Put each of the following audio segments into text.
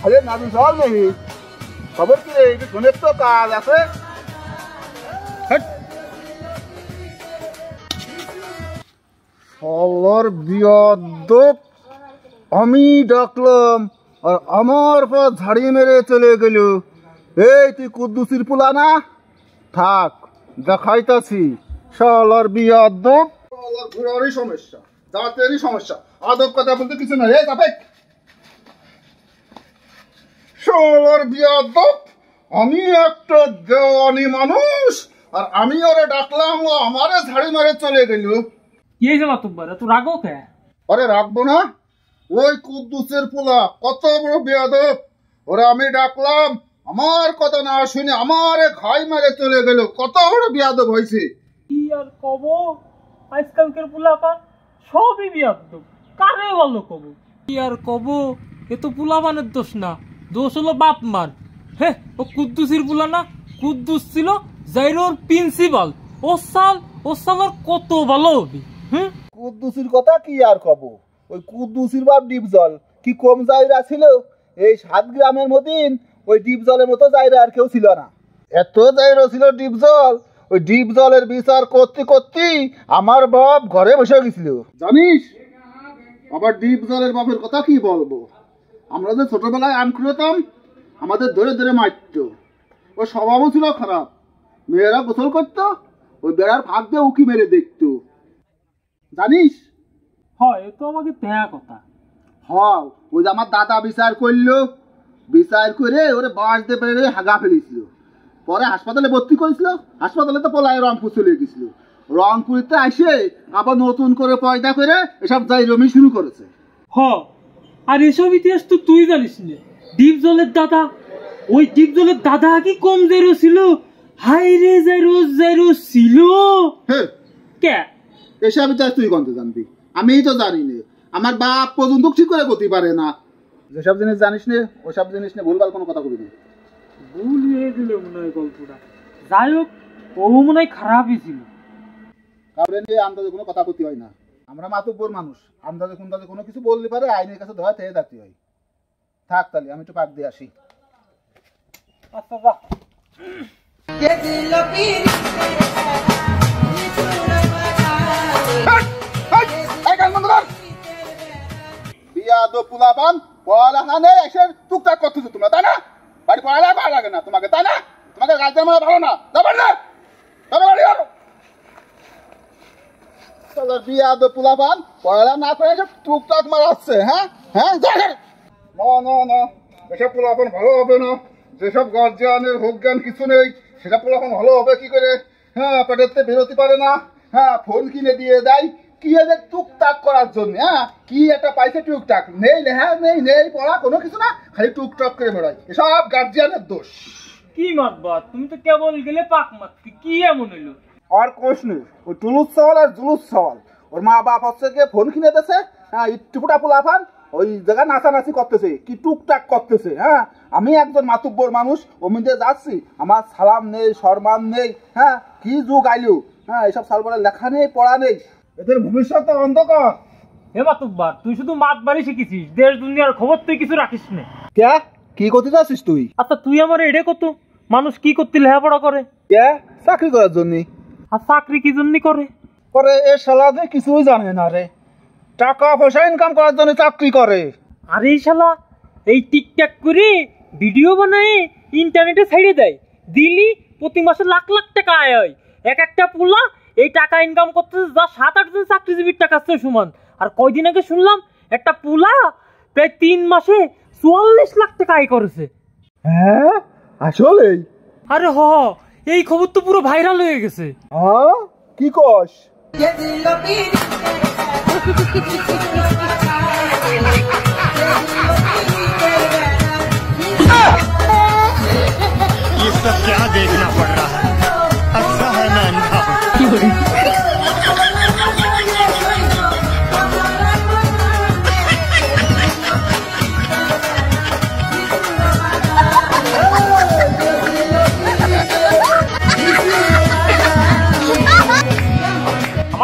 अरे नादू सवाल नहीं खबर की रे सुने तो काज আছে সবার বিয়াদব আমি ডাকলাম আর আমার পর ঝাড়ি মেরে চলে গেল। এই তুই কুদ্দুসির পোলা না? থাক দেখাইতাছি শালার বিয়াদব। শালার ঘোড়ারই সমস্যা, জাতেরই সমস্যা, আদব কথা বলতে কিছু না। এই চাপে শালার বিয়াদব, আমি একটা দেওয়ানি মানুষ আর আমি ওরে ডাকলাম, ও আমারে ঝাড়ি মেরে চলে গেল। কি হয়েছে মাতুব্বার, এত রাগও কে? আরে রাখবো না, ওই কুদ্দুসের পোলা কত বড় বেয়াদব, ওরা আমি ডাকলাম, আমার কথা না শুনে আমারে ঘাই মেরে চলে গেল। কত বড় বেয়াদব হয়েছে। কি আর কব, আজকালকার পোলাপান সবই বেয়াদব, কারে ভালো কব? কি আর কব, এ তো পোলাপানের দোষ না, দোষ হলো বাপ মার। হে, ও কুদ্দুসির পোলা না, কুদ্দুস ছিল জাইরোর প্রিন্সিপাল। ও সাল কত ভালো হবে। কুদ্দুসির কথা কি আর কব, ওই কুদ্দুসির বাপ ডিপজল কি কম জায়গা ছিল? এই 7 গ্রামের মদিন ওই ডিপজলের মতো জায়গা আর কেউ ছিল না। এত জায়গা ছিল ডিপজল, ওই ডিপজলের বিচার করতে করতে আমার বাপ ঘরে বসে গেছিল জানিস। আবার ডিপজলের বাপের কথা কি বলবো, আমরা যে ছোটবেলায় আম খুঁড়তাম আমাদের ধরে ধরে মারত। ওর স্বভাবও ছিল খারাপ, মেয়েরা গোসল করতো ওই বেড়ার ফাঁক দিয়ে উকি মেরে দেখতো জানিস। হয় এ তো আমাকে দেয়া কথা। হ্যাঁ, ওই যে আমার দাদা বিচার করলো, বিচার করে ওরে বাঁশ দিয়ে পেরে হাগা ফেলেছিল, পরে হাসপাতালে ভর্তি করেছিল। হাসপাতালে তো পলায় রংপুর চলে গেছিল, রংপুরিতে আসে আবার নতুন করে পয়দা করে এসব যাই জমি শুরু করেছে। হ, আর এসব ইতিহাস তো তুই জানিস না। ডিপজলের দাদা, ওই ডিপজলের দাদা কি কম জাইরো ছিল? হাই রে জাইরো ছিল। কে এসব ইতিহাস তুই কত জানবি? আমি তো জানি না, আমার বাপ পর্যন্ত ঠিক করে করতে পারে না। যেসব জিনিস জানিস না ওসব জিনিস নিয়ে ভুলভাল কোনো কথা বলবি না। ভুল হয়ে দিল মনে হয় গল্পটা। যাই হোক, ও মনে হয় খারাপই ছিল। কারণ নিয়ে আন্দাজে কোনো কথা করতে হয় না, আমরা মাতুব্বর মানুষ, আন্দাজে কুন্দাজে কোনো কিছু বলতে পারে আইনের কাছে ধরা থেকে যাতে হয়। থাক তাহলে আমি একটু পাক দিয়ে আসি। আচ্ছা যা। বিয়াদব পোলাপান, পড়ালেখা নেই, এসে টুকটাক করতেছো তোমরা, তাই না? বাড়ি পড়ালেখা ভালো লাগে না তোমাকে, তাই না? তোমাকে গাছ মারা ভালো না, যাবার না বাড়ি আরো। বিয়াদব পোলাপান পড়ালেখা না করে এসব টুকটাক মারাচ্ছে। হ্যাঁ হ্যাঁ, না এসব পোলাপান ভালো হবে না। যেসব গার্জিয়ানের হোক জ্ঞান কিছু নেই সেসব পোলাপান ভালো হবে কি করে? হ্যাঁ, পেটেতে বেরোতে পারে না, হ্যাঁ ফোন কিনে দিয়ে দেয় কি এদের টুকটাক করার জন্য। হ্যাঁ, কি একটা পাইছে টুকটাক, নেই লেহা নেই পড়া কোনো কিছু না, খালি টুকটাক করে বেড়ায়। এসব গার্জিয়ানের দোষ। কি মাতবা, তুমি তো কেবল গেলে পাক মারতে, কি এমন হইলো? আর কোষ নেই, ওই টুলুস সওয়াল আর জুলুস সওয়াল। ওর মা বাপ হচ্ছে গিয়ে ফোন কিনে দিয়েছে, হ্যাঁ ইট্টুপুটা পোলাপান ওই জায়গায় নাচানাচি করতেছে, কি টুকটাক করতেছে। হ্যাঁ, আমি একজন মাতুব্বর মানুষ, অমিতে যাচ্ছি, আমার সালাম নেই সম্মান নেই। হ্যাঁ, কি যুগ আইলো, হ্যাঁ এসব সালবলে লেখা নেই পড়া নেই, এদের ভবিষ্যৎ তো অন্ধকার। হে মাতুব্বার, তুই শুধু মাত বাড়ি শিখেছিস, দেশ দুনিয়ার খবর তুই কিছু রাখিস না। কে কি করতে যাচ্ছিস তুই? আচ্ছা তুই আমার এডে কত মানুষ কি করতে লেখাপড়া করে? কে চাকরি করার জন্য। আর চাকরি কি জন্য করে? করে এ শালা যে কিছুই জানে না রে, টাকা পয়সা ইনকাম করার জন্য চাকরি করে। আরে শালা এই টিকটক করে ভিডিও বানায় ইন্টারনেটে ছেড়ে দেয়, দিলি প্রতি মাসে লাখ লাখ টাকা আয় হয়। এক একটা পোলা এই টাকা ইনকাম করতেছে যা 7-8 জন চাকরিজীবীর টাকার চেয়ে সমান। আর কয়দিন আগে শুনলাম একটা পোলা প্রায় 3 মাসে 44 লাখ টাকা আয় করেছে। হ্যাঁ আসলে? আরে হ, এই খবর তো পুরো ভাইরাল হয়ে গেছে। হ্যাঁ কি কস? ये सब क्या देखना पड़ रहा है, अच्छा है मैं अंधा हूं।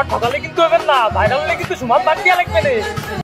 আমার ঠকালে কিন্তু হবে না, ভাইরাল হলে কিন্তু সমান বাদ দিয়া লাগবে না।